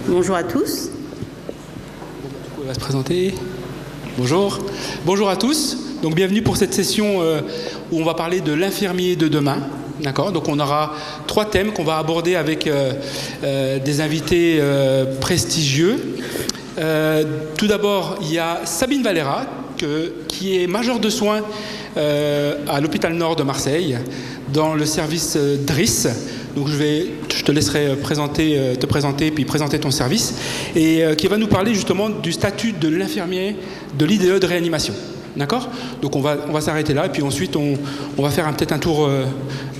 Bonjour à tous. On va se présenter. Bonjour. Bonjour à tous. Donc bienvenue pour cette session où on va parler de l'infirmier de demain. D'accord. Donc on aura 3 thèmes qu'on va aborder avec des invités prestigieux. Tout d'abord, il y a Sabine Valera, qui est majeure de soins à l'hôpital Nord de Marseille, dans le service DRIS. Donc je te laisserai te présenter puis présenter ton service, et qui va nous parler justement du statut de l'infirmier de l'IDE de réanimation. D'accord ? Donc on va s'arrêter là, et puis ensuite on va faire peut-être un tour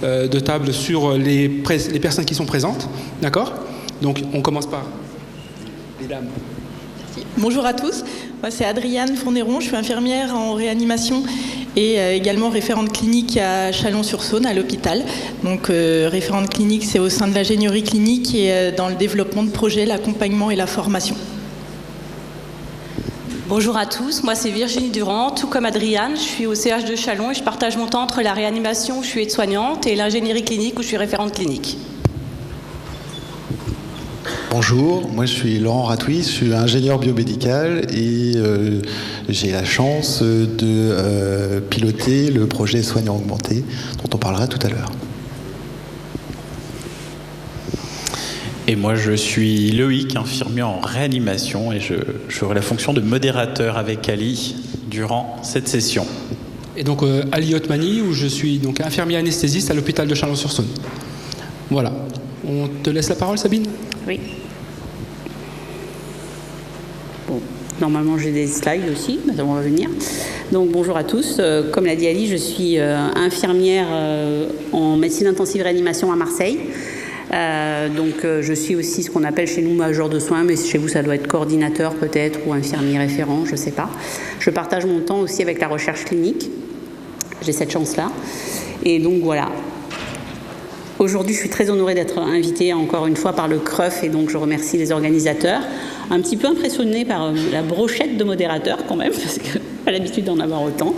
de table sur les personnes qui sont présentes. D'accord ? Donc on commence par les dames. Bonjour à tous, moi c'est Adriane Fournéron, je suis infirmière en réanimation et également référente clinique à Chalon-sur-Saône à l'hôpital. Donc référente clinique, c'est au sein de l'ingénierie clinique et dans le développement de projets, l'accompagnement et la formation. Bonjour à tous, moi c'est Virginie Durand, tout comme Adriane, je suis au CH de Chalon et je partage mon temps entre la réanimation où je suis aide-soignante et l'ingénierie clinique où je suis référente clinique. Bonjour, moi je suis Laurent Ratouis, je suis ingénieur biomédical et j'ai la chance de piloter le projet Soignants Augmentés dont on parlera tout à l'heure. Et moi je suis Loïc, infirmier en réanimation et j'aurai la fonction de modérateur avec Ali durant cette session. Et donc Ali Otmani, où je suis donc infirmier anesthésiste à l'hôpital de Chalon-sur-Saône. Voilà. On te laisse la parole, Sabine ? Oui. Bon, normalement j'ai des slides aussi, mais on va venir. Donc bonjour à tous. Comme l'a dit Ali, je suis infirmière en médecine intensive réanimation à Marseille. Donc je suis aussi ce qu'on appelle chez nous major de soins, mais chez vous ça doit être coordinateur peut-être ou infirmier référent, je ne sais pas. Je partage mon temps aussi avec la recherche clinique. J'ai cette chance-là. Et donc voilà. Aujourd'hui, je suis très honorée d'être invitée encore une fois par le CREF et donc je remercie les organisateurs. Un petit peu impressionnée par la brochette de modérateurs quand même, parce que pas l'habitude d'en avoir autant.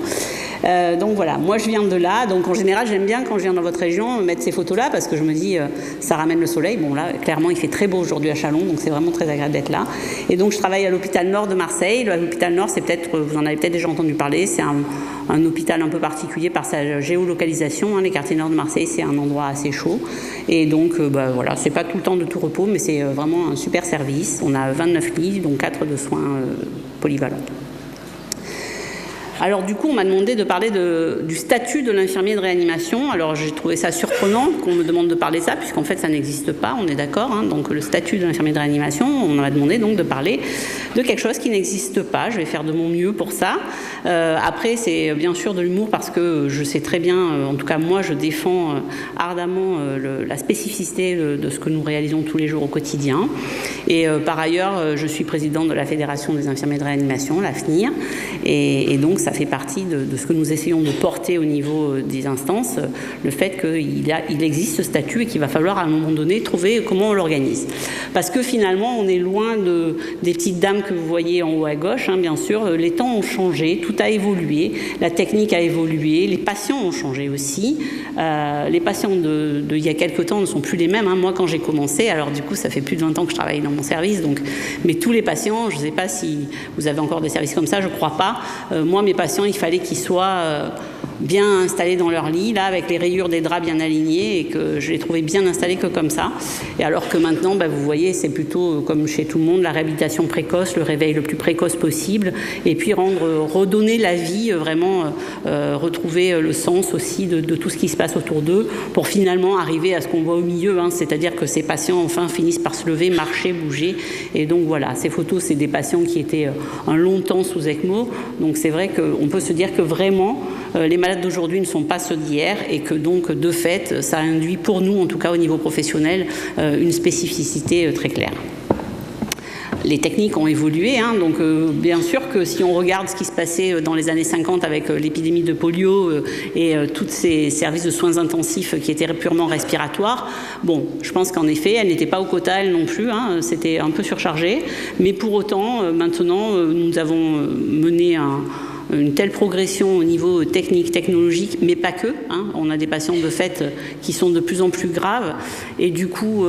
Donc voilà, moi je viens de là, donc en général j'aime bien quand je viens dans votre région mettre ces photos-là parce que je me dis ça ramène le soleil. Bon là, clairement il fait très beau aujourd'hui à Chalon, donc c'est vraiment très agréable d'être là. Et donc je travaille à l'hôpital Nord de Marseille. L'hôpital Nord, c'est peut-être, vous en avez peut-être déjà entendu parler, c'est un hôpital un peu particulier par sa géolocalisation. Les quartiers nord de Marseille, c'est un endroit assez chaud. Et donc voilà, c'est pas tout le temps de tout repos, mais c'est vraiment un super service. On a 29 lits, donc 4 de soins polyvalents. Alors du coup, on m'a demandé de parler du statut de l'infirmier de réanimation. Alors j'ai trouvé ça surprenant qu'on me demande de parler de ça, puisqu'en fait ça n'existe pas, on est d'accord. Donc le statut de l'infirmier de réanimation, on m'a demandé donc de parler de quelque chose qui n'existe pas. Je vais faire de mon mieux pour ça. Après, c'est bien sûr de l'humour parce que je sais très bien, en tout cas moi je défends ardemment la spécificité de ce que nous réalisons tous les jours au quotidien. Et par ailleurs, je suis présidente de la Fédération des infirmiers de réanimation, la FNIR, et donc ça fait partie de ce que nous essayons de porter au niveau des instances, le fait qu'il existe ce statut et qu'il va falloir à un moment donné trouver comment on l'organise. Parce que finalement, on est loin des petites dames que vous voyez en haut à gauche, bien sûr. Les temps ont changé, tout a évolué, la technique a évolué, les patients ont changé aussi. Les patients il y a quelques temps ne sont plus les mêmes. Moi, quand j'ai commencé, alors du coup, ça fait plus de 20 ans que je travaille dans mon service, mais tous les patients, je ne sais pas si vous avez encore des services comme ça, je ne crois pas. Moi, mes patients, il fallait qu'ils soient bien installés dans leur lit, là, avec les rayures des draps bien alignées, et que je les trouvais bien installés que comme ça. Et alors que maintenant, vous voyez, c'est plutôt, comme chez tout le monde, la réhabilitation précoce, le réveil le plus précoce possible, et puis redonner la vie, vraiment retrouver le sens aussi de tout ce qui se passe autour d'eux, pour finalement arriver à ce qu'on voit au milieu, c'est-à-dire que ces patients, enfin, finissent par se lever, marcher, bouger. Et donc voilà, ces photos, c'est des patients qui étaient un long temps sous ECMO, donc c'est vrai qu'on peut se dire que vraiment, les malades d'aujourd'hui ne sont pas ceux d'hier et que donc, de fait, ça induit pour nous, en tout cas au niveau professionnel, une spécificité très claire. Les techniques ont évolué, donc bien sûr que si on regarde ce qui se passait dans les années 50 avec l'épidémie de polio et tous ces services de soins intensifs qui étaient purement respiratoires, bon, je pense qu'en effet, elles n'étaient pas au quota, elles non plus, c'était un peu surchargé, mais pour autant, maintenant, nous avons mené une telle progression au niveau technique, technologique, mais pas que. On a des patients de fait qui sont de plus en plus graves et du coup,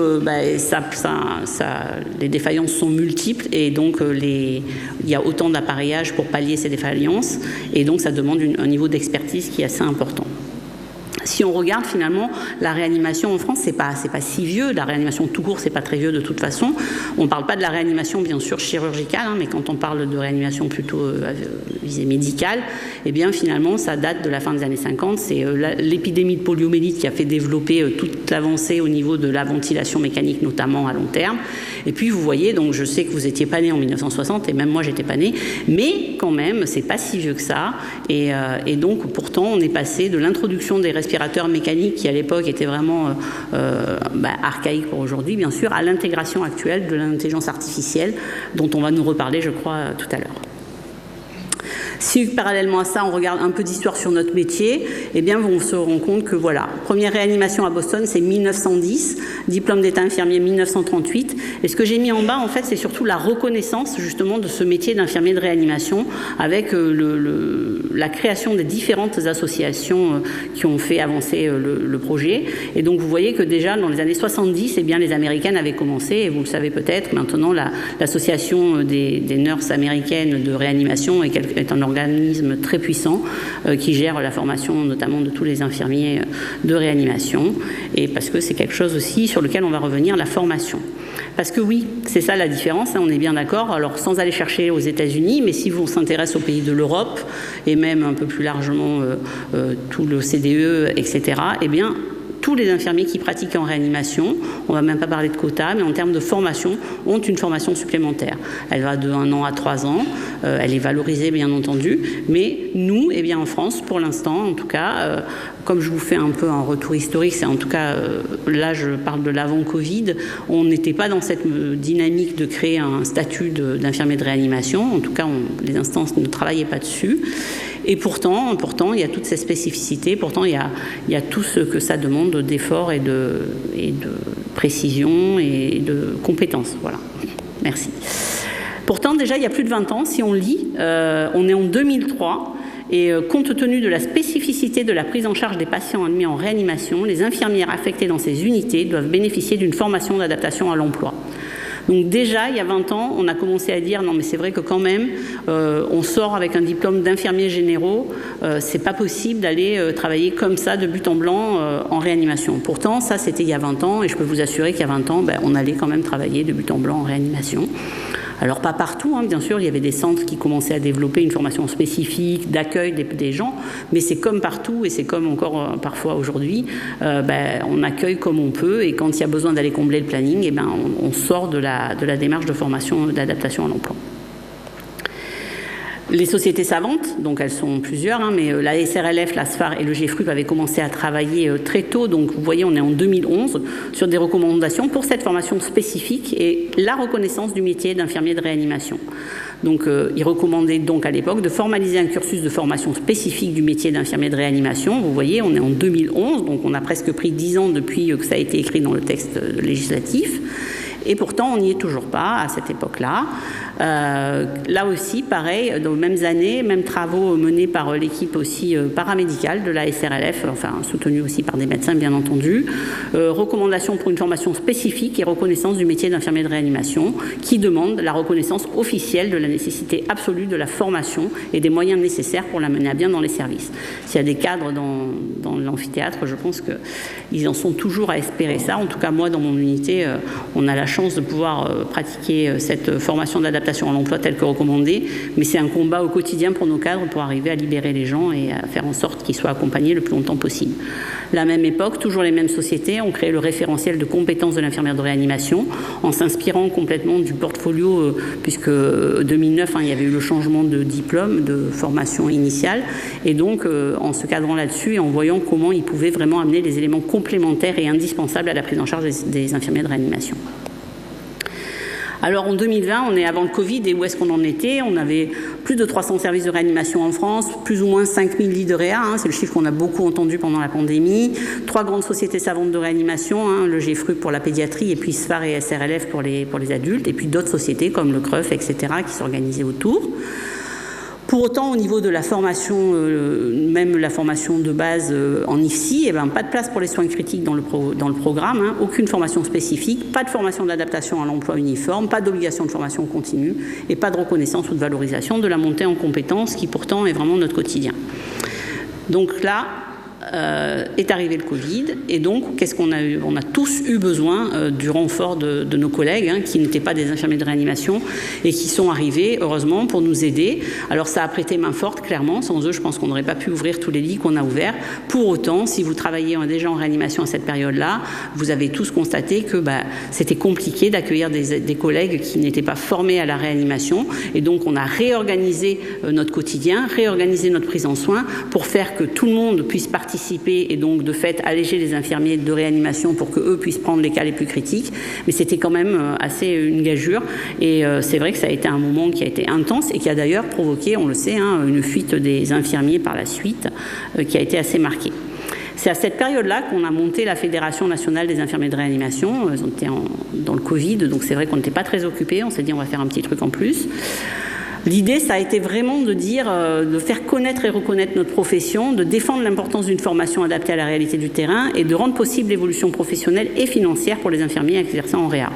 les défaillances sont multiples et donc il y a autant d'appareillage pour pallier ces défaillances et donc ça demande un niveau d'expertise qui est assez important. Si on regarde finalement la réanimation en France, c'est pas si vieux. La réanimation tout court, c'est pas très vieux de toute façon. On ne parle pas de la réanimation bien sûr chirurgicale, mais quand on parle de réanimation plutôt visée médicale, eh bien finalement ça date de la fin des années 50. C'est l'épidémie de poliomyélite qui a fait développer toute l'avancée au niveau de la ventilation mécanique, notamment à long terme. Et puis vous voyez, donc je sais que vous étiez pas né en 1960 et même moi j'étais pas né, mais quand même c'est pas si vieux que ça. Et donc pourtant on est passé de l'introduction des respirateurs mécaniques qui à l'époque étaient vraiment archaïques pour aujourd'hui bien sûr, à l'intégration actuelle de l'intelligence artificielle dont on va nous reparler je crois tout à l'heure. Si parallèlement à ça, on regarde un peu d'histoire sur notre métier, eh bien, on se rend compte que voilà, première réanimation à Boston, c'est 1910, diplôme d'état infirmier 1938. Et ce que j'ai mis en bas, en fait, c'est surtout la reconnaissance justement de ce métier d'infirmier de réanimation avec la création des différentes associations qui ont fait avancer le projet. Et donc, vous voyez que déjà, dans les années 70, eh bien, les Américaines avaient commencé, et vous le savez peut-être, maintenant, l'association des nurses américaines de réanimation est un organisme très puissant qui gère la formation notamment de tous les infirmiers de réanimation et parce que c'est quelque chose aussi sur lequel on va revenir, la formation. Parce que oui, c'est ça la différence, on est bien d'accord, alors sans aller chercher aux États-Unis, mais si on s'intéresse aux pays de l'Europe et même un peu plus largement tout l'OCDE, etc., eh bien, tous les infirmiers qui pratiquent en réanimation, on ne va même pas parler de quotas, mais en termes de formation, ont une formation supplémentaire. Elle va de 1 an à 3 ans, elle est valorisée bien entendu, mais nous, eh bien, en France, pour l'instant, en tout cas, comme je vous fais un peu un retour historique, c'est en tout cas, là je parle de l'avant-Covid, on n'était pas dans cette dynamique de créer un statut d'infirmier de réanimation, en tout cas, les instances ne travaillaient pas dessus. Et pourtant, il y a toutes ces spécificités, pourtant il y a tout ce que ça demande d'efforts et de précision et de compétences. Voilà. Merci. Pourtant, déjà, il y a plus de 20 ans, si on lit, on est en 2003, et compte tenu de la spécificité de la prise en charge des patients admis en réanimation, les infirmières affectées dans ces unités doivent bénéficier d'une formation d'adaptation à l'emploi. Donc déjà, il y a 20 ans, on a commencé à dire non mais c'est vrai que quand même, on sort avec un diplôme d'infirmiers généraux, c'est pas possible d'aller travailler comme ça de but en blanc en réanimation. Pourtant, ça c'était il y a 20 ans et je peux vous assurer qu'il y a 20 ans, on allait quand même travailler de but en blanc en réanimation. Alors pas partout, bien sûr, il y avait des centres qui commençaient à développer une formation spécifique d'accueil des gens, mais c'est comme partout et c'est comme encore parfois aujourd'hui, on accueille comme on peut et quand il y a besoin d'aller combler le planning, on sort de la démarche de formation d'adaptation à l'emploi. Les sociétés savantes, donc elles sont plusieurs, mais la SRLF, la SFAR et le GFRUP avaient commencé à travailler très tôt, donc vous voyez on est en 2011, sur des recommandations pour cette formation spécifique et la reconnaissance du métier d'infirmier de réanimation. Donc ils recommandaient donc à l'époque de formaliser un cursus de formation spécifique du métier d'infirmier de réanimation. Vous voyez, on est en 2011, donc on a presque pris 10 ans depuis que ça a été écrit dans le texte législatif. Et pourtant, on n'y est toujours pas à cette époque-là. Là aussi, pareil, dans les mêmes années, mêmes travaux menés par l'équipe aussi paramédicale de la SRLF, enfin soutenue aussi par des médecins bien entendu. Recommandations pour une formation spécifique et reconnaissance du métier d'infirmier de réanimation qui demande la reconnaissance officielle de la nécessité absolue de la formation et des moyens nécessaires pour la mener à bien dans les services. S'il y a des cadres dans l'amphithéâtre, je pense qu'ils en sont toujours à espérer ça. En tout cas, moi, dans mon unité, on a la chance de pouvoir pratiquer cette formation d'adaptation à l'emploi telle que recommandée, mais c'est un combat au quotidien pour nos cadres pour arriver à libérer les gens et à faire en sorte qu'ils soient accompagnés le plus longtemps possible. La même époque, toujours les mêmes sociétés ont créé le référentiel de compétences de l'infirmière de réanimation en s'inspirant complètement du portfolio, puisque 2009, il y avait eu le changement de diplôme, de formation initiale, et donc en se cadrant là-dessus et en voyant comment ils pouvaient vraiment amener des éléments complémentaires et indispensables à la prise en charge des infirmiers de réanimation. Alors en 2020, on est avant le Covid et où est-ce qu'on en était? On avait plus de 300 services de réanimation en France, plus ou moins 5000 lits de réa, c'est le chiffre qu'on a beaucoup entendu pendant la pandémie, 3 grandes sociétés savantes de réanimation, le GFRUP pour la pédiatrie et puis SFAR et SRLF pour les adultes, et puis d'autres sociétés comme le CREUF, etc. qui s'organisaient autour. Pour autant, au niveau de la formation, même la formation de base en IFSI, eh ben, pas de place pour les soins critiques dans le programme, hein, aucune formation spécifique, pas de formation d'adaptation à l'emploi uniforme, pas d'obligation de formation continue et pas de reconnaissance ou de valorisation de la montée en compétences qui pourtant est vraiment notre quotidien. Donc là, est arrivé le Covid et donc qu'est-ce qu'on a eu? On a tous eu besoin du renfort de nos collègues hein, qui n'étaient pas des infirmiers de réanimation et qui sont arrivés heureusement pour nous aider. Alors ça a prêté main forte clairement, sans eux je pense qu'on n'aurait pas pu ouvrir tous les lits qu'on a ouverts. Pour autant, si vous travaillez déjà en réanimation à cette période-là, vous avez tous constaté que c'était compliqué d'accueillir des collègues qui n'étaient pas formés à la réanimation et donc on a réorganisé notre quotidien, réorganisé notre prise en soin pour faire que tout le monde puisse participer et donc de fait alléger les infirmiers de réanimation pour qu'eux puissent prendre les cas les plus critiques. Mais c'était quand même assez une gageure et c'est vrai que ça a été un moment qui a été intense et qui a d'ailleurs provoqué, on le sait, hein, une fuite des infirmiers par la suite qui a été assez marquée. C'est à cette période-là qu'on a monté la Fédération nationale des infirmiers de réanimation. Ils ont été dans le Covid, donc c'est vrai qu'on n'était pas très occupés. On s'est dit on va faire un petit truc en plus. L'idée, ça a été vraiment de dire, de faire connaître et reconnaître notre profession, de défendre l'importance d'une formation adaptée à la réalité du terrain et de rendre possible l'évolution professionnelle et financière pour les infirmiers exerçant en réa.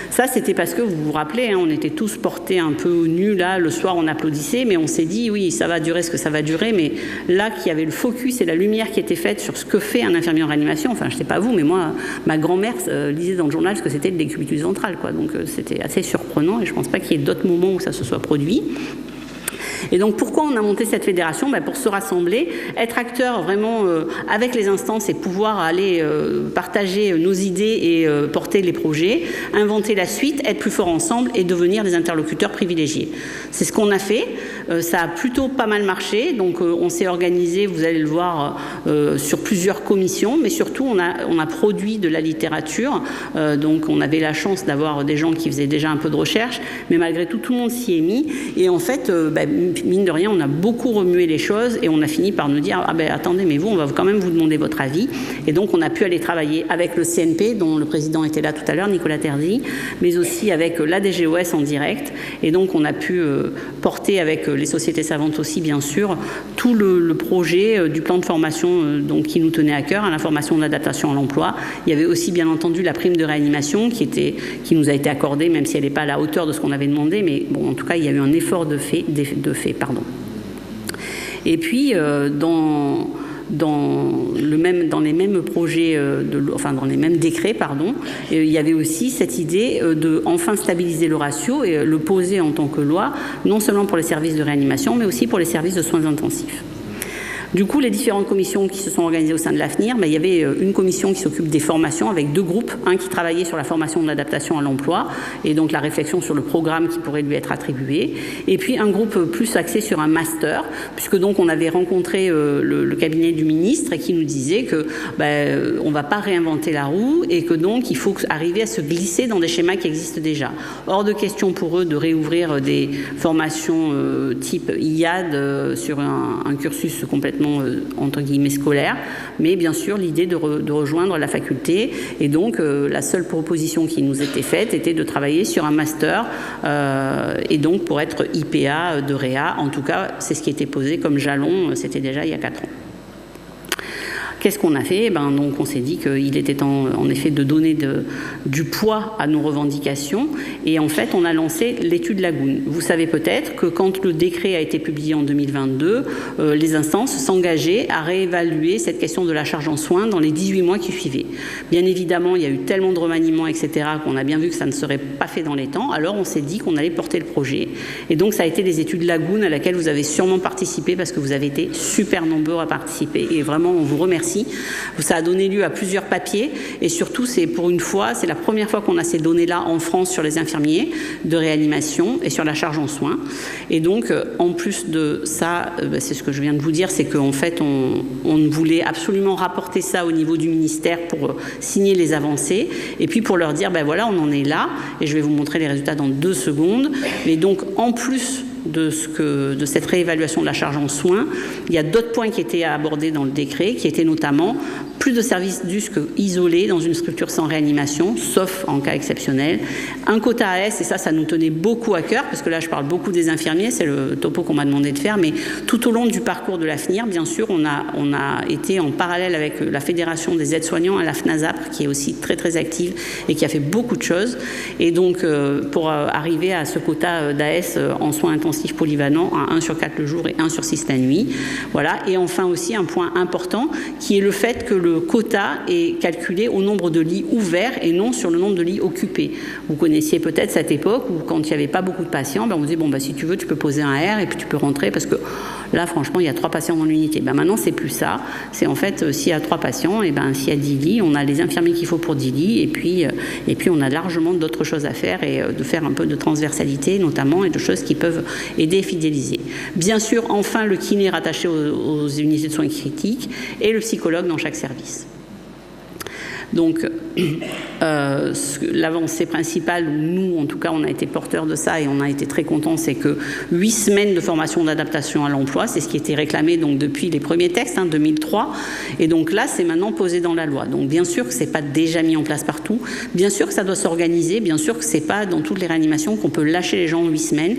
Ça, c'était parce que, vous vous rappelez, hein, on était tous portés un peu nus, là, le soir on applaudissait, mais on s'est dit, oui, ça va durer ce que ça va durer, mais là, qu'il y avait le focus et la lumière qui était faite sur ce que fait un infirmier en réanimation, enfin, je ne sais pas vous, mais moi, ma grand-mère lisait dans le journal ce que c'était le décubitus ventral, quoi, donc c'était assez surprenant, et je ne pense pas qu'il y ait d'autres moments où ça se soit produit. Et donc pourquoi on a monté cette fédération? Pour se rassembler, être acteur vraiment avec les instances et pouvoir aller partager nos idées et porter les projets, inventer la suite, être plus forts ensemble et devenir des interlocuteurs privilégiés. C'est ce qu'on a fait, ça a plutôt pas mal marché, donc on s'est organisé, vous allez le voir, sur plusieurs commissions, mais surtout on a produit de la littérature, donc on avait la chance d'avoir des gens qui faisaient déjà un peu de recherche, mais malgré tout, tout le monde s'y est mis, et en fait, mine de rien, on a beaucoup remué les choses et on a fini par nous dire « Ah ben attendez, mais vous, on va quand même vous demander votre avis ». Et donc, on a pu aller travailler avec le CNP, dont le président était là tout à l'heure, Nicolas Terzi, mais aussi avec la DGOS en direct. Et donc, on a pu porter avec les sociétés savantes aussi, bien sûr, tout le projet du plan de formation donc, qui nous tenait à cœur, à la formation d'adaptation à l'emploi. Il y avait aussi, bien entendu, la prime de réanimation qui nous a été accordée, même si elle n'est pas à la hauteur de ce qu'on avait demandé, mais bon, en tout cas, il y a eu un effort de fait. Et puis, dans les mêmes projets, dans les mêmes décrets, il y avait aussi cette idée de enfin stabiliser le ratio et le poser en tant que loi, non seulement pour les services de réanimation, mais aussi pour les services de soins intensifs. Du coup, les différentes commissions qui se sont organisées au sein de l'AFNIR, il y avait une commission qui s'occupe des formations avec deux groupes, un qui travaillait sur la formation de l'adaptation à l'emploi et donc la réflexion sur le programme qui pourrait lui être attribué, et puis un groupe plus axé sur un master, puisque donc on avait rencontré le cabinet du ministre et qui nous disait que on ne va pas réinventer la roue et que donc il faut arriver à se glisser dans des schémas qui existent déjà. Hors de question pour eux de réouvrir des formations type IAD sur un cursus complètement entre guillemets scolaire, mais bien sûr l'idée de rejoindre la faculté et donc la seule proposition qui nous était faite était de travailler sur un master et donc pour être IPA de réa, en tout cas c'est ce qui était posé comme jalon, c'était déjà il y a 4 ans. Qu'est-ce qu'on a fait? Donc on s'est dit qu'il était temps, en effet, de donner du poids à nos revendications. Et en fait, on a lancé l'étude Lagoon. Vous savez peut-être que quand le décret a été publié en 2022, les instances s'engageaient à réévaluer cette question de la charge en soins dans les 18 mois qui suivaient. Bien évidemment, il y a eu tellement de remaniements, etc., qu'on a bien vu que ça ne serait pas fait dans les temps. Alors on s'est dit qu'on allait porter le projet. Et donc ça a été les études Lagoon à laquelle vous avez sûrement participé parce que vous avez été super nombreux à participer. Et vraiment, on vous remercie. Ça a donné lieu à plusieurs papiers et surtout c'est pour une fois, c'est la première fois qu'on a ces données-là en France sur les infirmiers de réanimation et sur la charge en soins. Et donc en plus de ça, c'est ce que je viens de vous dire, c'est qu'en fait on voulait absolument rapporter ça au niveau du ministère pour signer les avancées et puis pour leur dire voilà on en est là et je vais vous montrer les résultats dans 2 secondes. Mais donc en plus de cette réévaluation de la charge en soins, il y a d'autres points qui étaient abordés dans le décret, qui étaient notamment plus de services DUSC isolés dans une structure sans réanimation, sauf en cas exceptionnel. Un quota AS, et ça nous tenait beaucoup à cœur, parce que là je parle beaucoup des infirmiers, c'est le topo qu'on m'a demandé de faire, mais tout au long du parcours de l'AFNIR, bien sûr, on a été en parallèle avec la Fédération des aides-soignants à la FNASAPR, qui est aussi très très active et qui a fait beaucoup de choses. Et donc pour arriver à ce quota d'AS en soins intensifs polyvalents, à 1 sur 4 le jour et 1 sur 6 la nuit. Voilà. Et enfin aussi un point important, qui est le fait que le quota est calculé au nombre de lits ouverts et non sur le nombre de lits occupés. Vous connaissiez peut-être cette époque où quand il n'y avait pas beaucoup de patients, on vous disait, si tu veux, tu peux poser un R et puis tu peux rentrer parce que là, franchement, il y a 3 patients dans l'unité. Maintenant, c'est plus ça. C'est en fait, s'il y a 3 patients, et s'il y a 10 lits, on a les infirmiers qu'il faut pour 10 lits et puis on a largement d'autres choses à faire et de faire un peu de transversalité notamment et de choses qui peuvent aider et fidéliser. Bien sûr, enfin, le kiné rattaché aux unités de soins critiques et le psychologue dans chaque service. Donc, l'avancée principale, nous, en tout cas, on a été porteurs de ça et on a été très contents, c'est que 8 semaines de formation d'adaptation à l'emploi, c'est ce qui était réclamé donc, depuis les premiers textes, 2003. Et donc là, c'est maintenant posé dans la loi. Donc, bien sûr que ce n'est pas déjà mis en place partout. Bien sûr que ça doit s'organiser. Bien sûr que ce n'est pas dans toutes les réanimations qu'on peut lâcher les gens en 8 semaines.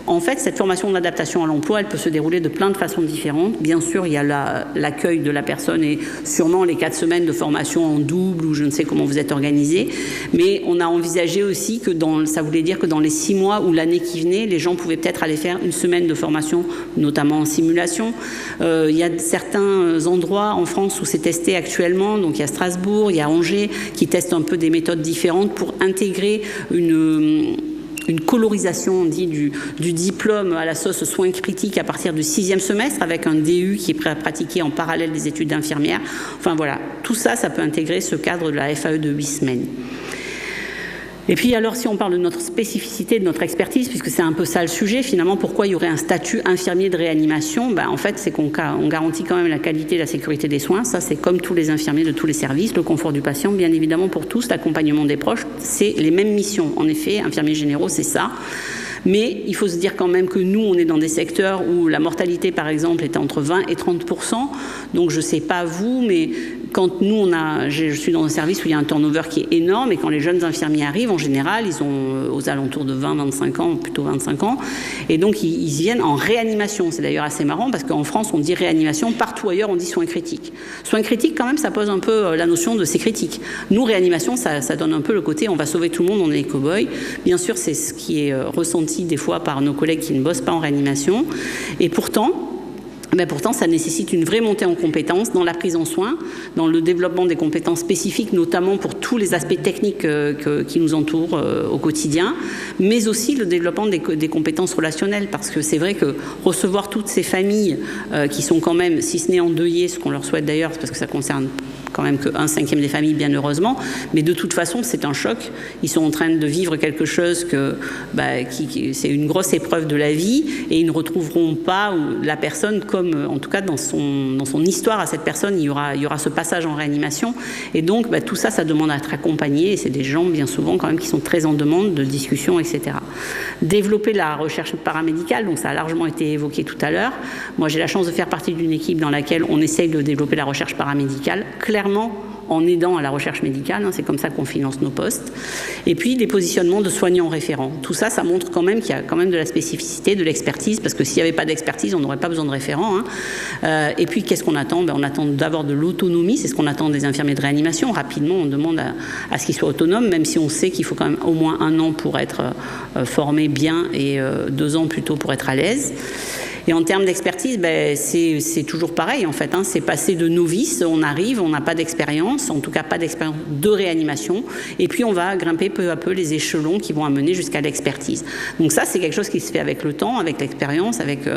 En fait, cette formation d'adaptation à l'emploi, elle peut se dérouler de plein de façons différentes. Bien sûr, il y a l'accueil de la personne et sûrement les 4 semaines de formation en double ou je ne sais comment vous êtes organisé. Mais on a envisagé aussi que ça voulait dire que dans les 6 mois ou l'année qui venait, les gens pouvaient peut-être aller faire 1 semaine de formation, notamment en simulation. Il y a certains endroits en France où c'est testé actuellement. Donc, il y a Strasbourg, il y a Angers qui testent un peu des méthodes différentes pour intégrer une colorisation, on dit, du diplôme à la sauce soins critiques à partir du 6e semestre avec un DU qui est pratiqué en parallèle des études d'infirmière. Enfin voilà, tout ça, ça peut intégrer ce cadre de la FAE de 8 semaines. Et puis alors, si on parle de notre spécificité, de notre expertise, puisque c'est un peu ça le sujet, finalement, pourquoi il y aurait un statut infirmier de réanimation ? En fait, c'est qu'on garantit quand même la qualité et la sécurité des soins. Ça, c'est comme tous les infirmiers de tous les services, le confort du patient, bien évidemment pour tous, l'accompagnement des proches, c'est les mêmes missions. En effet, infirmiers généraux, c'est ça. Mais il faut se dire quand même que nous, on est dans des secteurs où la mortalité, par exemple, est entre 20 et 30%. Donc, je ne sais pas vous, mais quand nous, je suis dans un service où il y a un turnover qui est énorme et quand les jeunes infirmiers arrivent, en général, ils ont aux alentours de 20-25 ans, plutôt 25 ans. Et donc, ils viennent en réanimation. C'est d'ailleurs assez marrant parce qu'en France, on dit réanimation. Partout ailleurs, on dit soins critiques. Soins critiques, quand même, ça pose un peu la notion de c'est critique. Nous, réanimation, ça donne un peu le côté on va sauver tout le monde, on est les cow-boys. Bien sûr, c'est ce qui est ressenti des fois par nos collègues qui ne bossent pas en réanimation. Et pourtant, ça nécessite une vraie montée en compétences dans la prise en soin, dans le développement des compétences spécifiques, notamment pour tous les aspects techniques qui nous entourent au quotidien, mais aussi le développement des compétences relationnelles, parce que c'est vrai que recevoir toutes ces familles qui sont quand même, si ce n'est endeuillées, ce qu'on leur souhaite d'ailleurs, parce que ça concerne quand même que 1/5 des familles, bien heureusement, mais de toute façon, c'est un choc. Ils sont en train de vivre quelque chose c'est une grosse épreuve de la vie, et ils ne retrouveront pas la personne comme, en tout cas dans son histoire à cette personne, il y aura ce passage en réanimation, et donc tout ça, ça demande à être accompagné, et c'est des gens bien souvent quand même qui sont très en demande de discussion, etc. Développer la recherche paramédicale, donc ça a largement été évoqué tout à l'heure. Moi, j'ai la chance de faire partie d'une équipe dans laquelle on essaye de développer la recherche paramédicale, clairement en aidant à la recherche médicale, c'est comme ça qu'on finance nos postes. Et puis des positionnements de soignants référents. Tout ça, ça montre quand même qu'il y a quand même de la spécificité, de l'expertise, parce que s'il n'y avait pas d'expertise, on n'aurait pas besoin de référents. Et puis qu'est-ce qu'on attend ? On attend d'avoir de l'autonomie, c'est ce qu'on attend des infirmiers de réanimation. Rapidement, on demande à ce qu'ils soient autonomes, même si on sait qu'il faut quand même au moins 1 an pour être formé bien et 2 ans plutôt pour être à l'aise. Et en termes d'expertise, c'est toujours pareil en fait. C'est passer de novice, on arrive, on n'a pas d'expérience, en tout cas pas d'expérience de réanimation, et puis on va grimper peu à peu les échelons qui vont amener jusqu'à l'expertise. Donc ça, c'est quelque chose qui se fait avec le temps, avec l'expérience, avec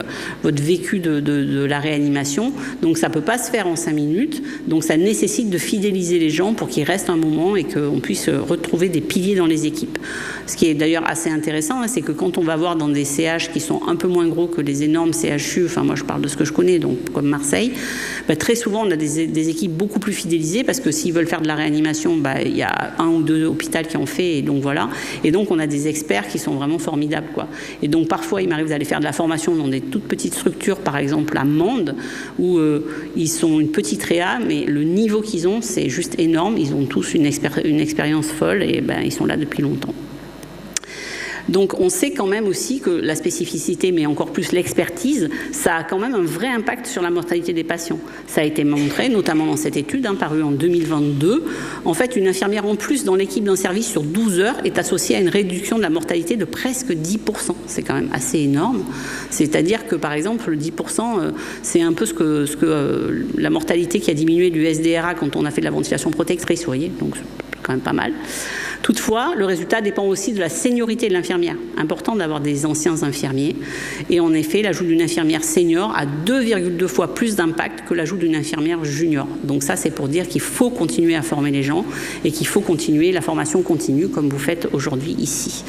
votre vécu de la réanimation. Donc ça peut pas se faire en 5 minutes. Donc ça nécessite de fidéliser les gens pour qu'ils restent un moment et qu'on puisse retrouver des piliers dans les équipes. Ce qui est d'ailleurs assez intéressant, c'est que quand on va voir dans des CH qui sont un peu moins gros que les énormes CHU, enfin moi je parle de ce que je connais, donc comme Marseille, très souvent on a des équipes beaucoup plus fidélisées parce que s'ils veulent faire de la réanimation, il y a 1 ou 2 hôpitaux qui en fait, et donc voilà. Et donc on a des experts qui sont vraiment formidables, quoi. Et donc parfois il m'arrive d'aller faire de la formation dans des toutes petites structures, par exemple à Mende, où ils sont une petite réa, mais le niveau qu'ils ont, c'est juste énorme. Ils ont tous une expérience folle et ils sont là depuis longtemps. Donc on sait quand même aussi que la spécificité, mais encore plus l'expertise, ça a quand même un vrai impact sur la mortalité des patients. Ça a été montré, notamment dans cette étude, parue en 2022. En fait, une infirmière en plus dans l'équipe d'un service sur 12 heures est associée à une réduction de la mortalité de presque 10%. C'est quand même assez énorme. C'est-à-dire que, par exemple, le 10%, c'est un peu ce que la mortalité qui a diminué du SDRA quand on a fait de la ventilation protectrice, vous voyez, donc c'est quand même pas mal. Toutefois, le résultat dépend aussi de la seniorité de l'infirmière. Important d'avoir des anciens infirmiers. Et en effet, l'ajout d'une infirmière senior a 2,2 fois plus d'impact que l'ajout d'une infirmière junior. Donc ça, c'est pour dire qu'il faut continuer à former les gens et qu'il faut continuer la formation continue comme vous faites aujourd'hui ici.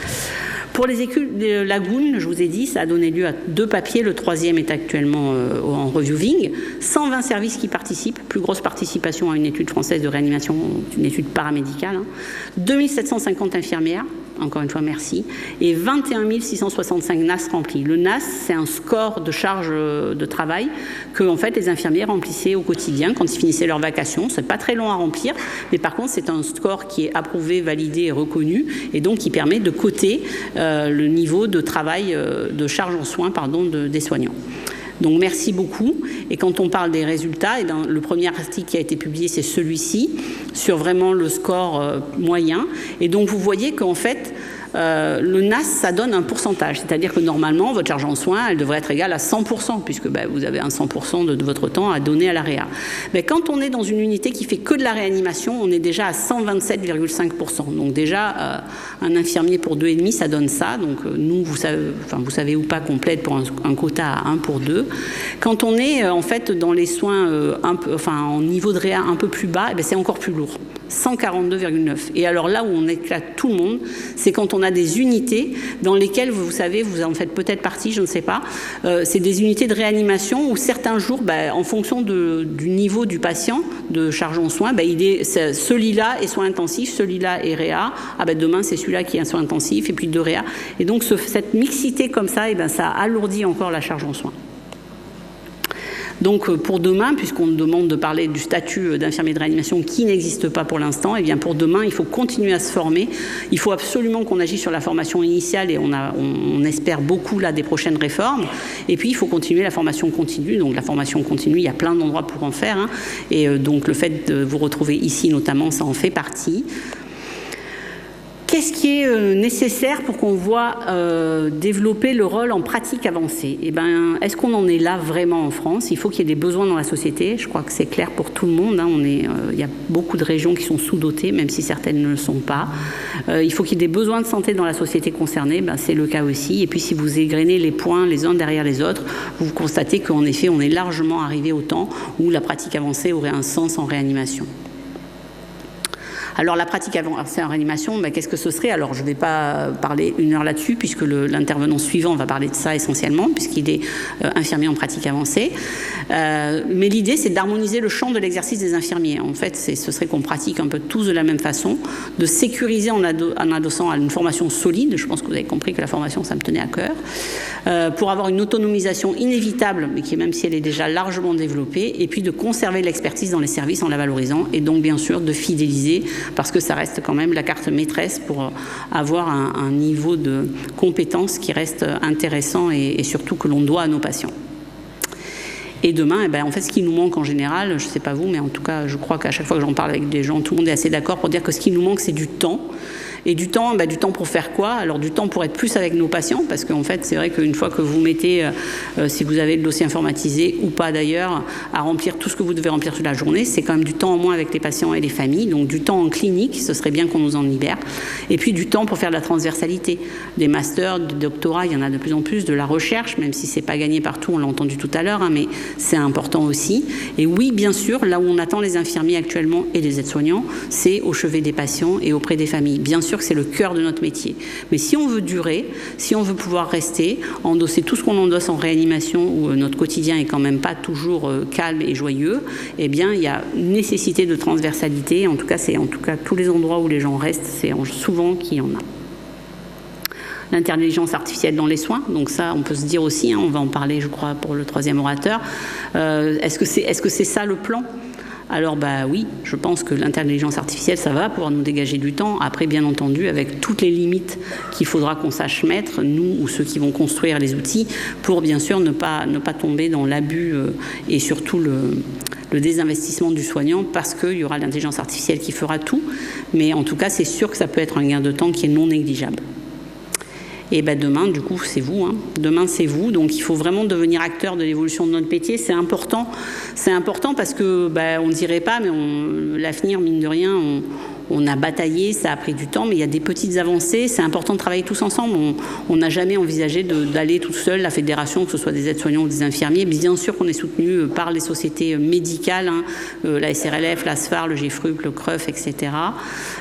Pour les équipes de Lagoon, je vous ai dit, ça a donné lieu à 2 papiers. Le 3e est actuellement en reviewing. 120 services qui participent, plus grosse participation à une étude française de réanimation, une étude paramédicale. 2750 infirmières, encore une fois merci, et 21 665 NAS remplis. Le NAS, c'est un score de charge de travail que en fait, les infirmiers remplissaient au quotidien quand ils finissaient leur vacation. C'est pas très long à remplir, mais par contre, c'est un score qui est approuvé, validé et reconnu, et donc qui permet de coter le niveau de travail, de charge en soins des soignants. Donc merci beaucoup. Et quand on parle des résultats, le premier article qui a été publié, c'est celui-ci, sur vraiment le score moyen. Et donc vous voyez qu'en fait, le NAS, ça donne un pourcentage. C'est-à-dire que normalement, votre charge en soins, elle devrait être égale à 100%, puisque vous avez un 100% de votre temps à donner à la réa. Mais quand on est dans une unité qui fait que de la réanimation, on est déjà à 127,5%. Donc déjà, un infirmier pour 2,5, ça donne ça. Donc nous, vous savez ou pas, complète pour un quota à 1 pour 2. Quand on est en fait dans les soins en niveau de réa un peu plus bas, c'est encore plus lourd. 142,9. Et alors là où on éclate tout le monde, c'est quand on a des unités dans lesquelles, vous savez, vous en faites peut-être partie, je ne sais pas, c'est des unités de réanimation où certains jours, en fonction du niveau du patient, de charge en soins, celui-là est soins intensifs, celui-là est réa, demain c'est celui-là qui est un soin intensif, et puis 2 réa. Et donc cette mixité comme ça, ça alourdit encore la charge en soins. Donc pour demain, puisqu'on demande de parler du statut d'infirmier de réanimation qui n'existe pas pour l'instant, et bien pour demain, il faut continuer à se former. Il faut absolument qu'on agisse sur la formation initiale et on espère beaucoup là des prochaines réformes. Et puis il faut continuer la formation continue. Donc la formation continue, il y a plein d'endroits pour en faire. Et donc le fait de vous retrouver ici notamment, ça en fait partie. Qu'est-ce qui est nécessaire pour qu'on voit développer le rôle en pratique avancée ? Est-ce qu'on en est là vraiment en France ? Il faut qu'il y ait des besoins dans la société. Je crois que c'est clair pour tout le monde. Il y a beaucoup de régions qui sont sous-dotées, même si certaines ne le sont pas. Il faut qu'il y ait des besoins de santé dans la société concernée. C'est le cas aussi. Et puis, si vous égrenez les points les uns derrière les autres, vous constatez qu'en effet, on est largement arrivé au temps où la pratique avancée aurait un sens en réanimation. Alors la pratique avancée en réanimation, qu'est-ce que ce serait ? Alors je ne vais pas parler 1 heure là-dessus, puisque l'intervenant suivant va parler de ça essentiellement, puisqu'il est infirmier en pratique avancée. Mais l'idée, c'est d'harmoniser le champ de l'exercice des infirmiers. En fait, ce serait qu'on pratique un peu tous de la même façon, de sécuriser en adossant à une formation solide. Je pense que vous avez compris que la formation, ça me tenait à cœur. Pour avoir une autonomisation inévitable, mais qui, même si elle est déjà largement développée, et puis de conserver l'expertise dans les services en la valorisant, et donc bien sûr de fidéliser, parce que ça reste quand même la carte maîtresse pour avoir un niveau de compétence qui reste intéressant et surtout que l'on doit à nos patients. Et demain, en fait, ce qui nous manque en général, je ne sais pas vous, mais en tout cas, je crois qu'à chaque fois que j'en parle avec des gens, tout le monde est assez d'accord pour dire que ce qui nous manque, c'est du temps. Et du temps pour faire quoi ? Alors du temps pour être plus avec nos patients, parce qu'en fait, c'est vrai qu'une fois que vous mettez, si vous avez le dossier informatisé ou pas d'ailleurs, à remplir tout ce que vous devez remplir toute la journée, c'est quand même du temps en moins avec les patients et les familles. Donc du temps en clinique, ce serait bien qu'on nous en libère. Et puis du temps pour faire de la transversalité. Des masters, des doctorats, il y en a de plus en plus, de la recherche, même si c'est pas gagné partout, on l'a entendu tout à l'heure, mais c'est important aussi. Et oui, bien sûr, là où on attend les infirmiers actuellement et les aides-soignants, c'est au chevet des patients et auprès des familles. Bien sûr sûr que c'est le cœur de notre métier. Mais si on veut durer, si on veut pouvoir rester, endosser tout ce qu'on endosse en réanimation, où notre quotidien est quand même pas toujours calme et joyeux, eh bien, il y a une nécessité de transversalité. En tout cas, tous les endroits où les gens restent, c'est souvent qu'il y en a. L'intelligence artificielle dans les soins, donc ça on peut se dire aussi, on va en parler je crois pour le troisième orateur, est-ce que c'est ça le plan ? Alors oui, je pense que l'intelligence artificielle ça va pouvoir nous dégager du temps, après bien entendu avec toutes les limites qu'il faudra qu'on sache mettre, nous ou ceux qui vont construire les outils, pour bien sûr ne pas tomber dans l'abus et surtout le désinvestissement du soignant, parce qu'il y aura l'intelligence artificielle qui fera tout, mais en tout cas c'est sûr que ça peut être un gain de temps qui est non négligeable. Et demain, du coup, c'est vous. Demain, c'est vous. Donc, il faut vraiment devenir acteur de l'évolution de notre métier. C'est important. C'est important parce que, on ne dirait pas, mais l'avenir, mine de rien, on a bataillé, ça a pris du temps, mais il y a des petites avancées. C'est important de travailler tous ensemble. On n'a jamais envisagé d'aller toute seule, la fédération, que ce soit des aides-soignants ou des infirmiers. Bien sûr qu'on est soutenu par les sociétés médicales, la SRLF, la SFAR, le GFRUP, le CREF, etc.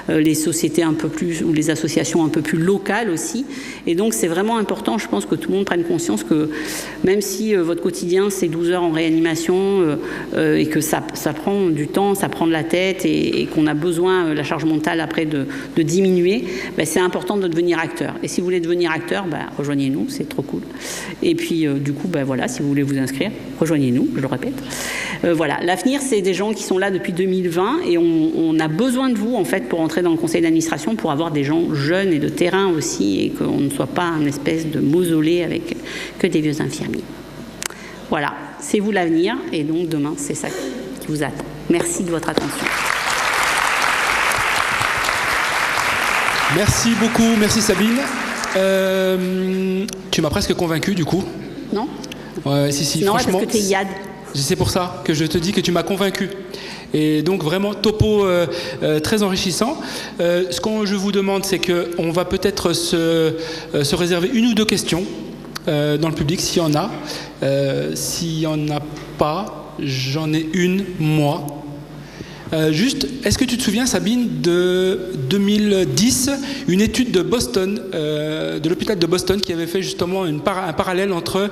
Les sociétés un peu plus, ou les associations un peu plus locales aussi. Et donc, c'est vraiment important, je pense, que tout le monde prenne conscience que même si votre quotidien, c'est 12 heures en réanimation et que ça prend du temps, ça prend de la tête et qu'on a besoin, la charge mentale après de diminuer, c'est important de devenir acteur. Et si vous voulez devenir acteur, rejoignez-nous, c'est trop cool. Et puis, du coup, voilà, si vous voulez vous inscrire, rejoignez-nous, je le répète. Voilà, l'avenir, c'est des gens qui sont là depuis 2020 et on a besoin de vous, en fait, pour entrer dans le conseil d'administration, pour avoir des gens jeunes et de terrain aussi et qu'on ne soit pas un espèce de mausolée avec que des vieux infirmiers. Voilà, c'est vous l'avenir et donc demain, c'est ça qui vous attend. Merci de votre attention. Merci beaucoup, merci Sabine. Tu m'as presque convaincu du coup. Non ? Si, non, franchement. parce que tu es IAD. C'est pour ça que je te dis que tu m'as convaincu. Et donc vraiment topo très enrichissant. Ce que je vous demande, c'est qu'on va peut-être se réserver une ou deux questions dans le public, s'il y en a. S'il n'y en a pas, j'en ai une, moi. Juste, est-ce que tu te souviens, Sabine, de 2010, une étude de Boston, de l'hôpital de Boston, qui avait fait justement un parallèle entre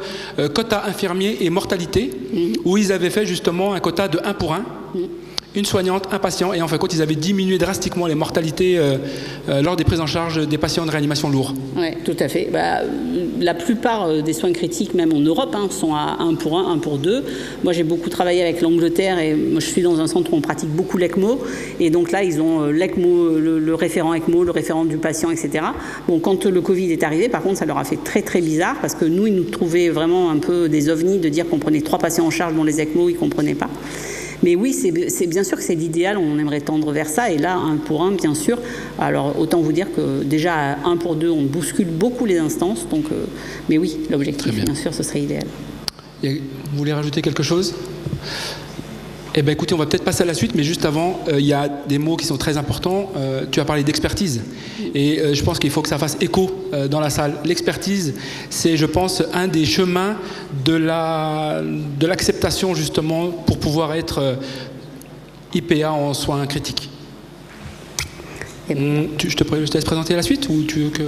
quota infirmier et mortalité, où ils avaient fait justement un quota de 1 pour 1, une soignante, un patient, et en fin de compte, ils avaient diminué drastiquement les mortalités lors des prises en charge des patients de réanimation lourds. Oui, tout à fait. La plupart des soins critiques, même en Europe, sont à 1 pour 1, 1 pour 2. Moi, j'ai beaucoup travaillé avec l'Angleterre et moi, je suis dans un centre où on pratique beaucoup l'ECMO. Et donc là, ils ont l'ECMO, le référent ECMO, le référent du patient, etc. Bon, quand le Covid est arrivé, par contre, ça leur a fait très, très bizarre parce que nous, ils nous trouvaient vraiment un peu des ovnis de dire qu'on prenait 3 patients en charge dont les ECMO, ils ne comprenaient pas. Mais oui, c'est bien sûr que c'est l'idéal, on aimerait tendre vers ça. Et là, 1 pour 1, bien sûr. Alors, autant vous dire que déjà, à 1 pour 2, on bouscule beaucoup les instances. Donc, mais oui, l'objectif, bien sûr, ce serait idéal. Et vous voulez rajouter quelque chose ? Eh bien, écoutez, on va peut-être passer à la suite, mais juste avant, il y a des mots qui sont très importants. Tu as parlé d'expertise. Et je pense qu'il faut que ça fasse écho dans la salle. L'expertise, c'est, je pense, un des chemins de l'acceptation, justement, pour pouvoir être IPA en soins critiques. Je te laisse présenter la suite ou tu veux que...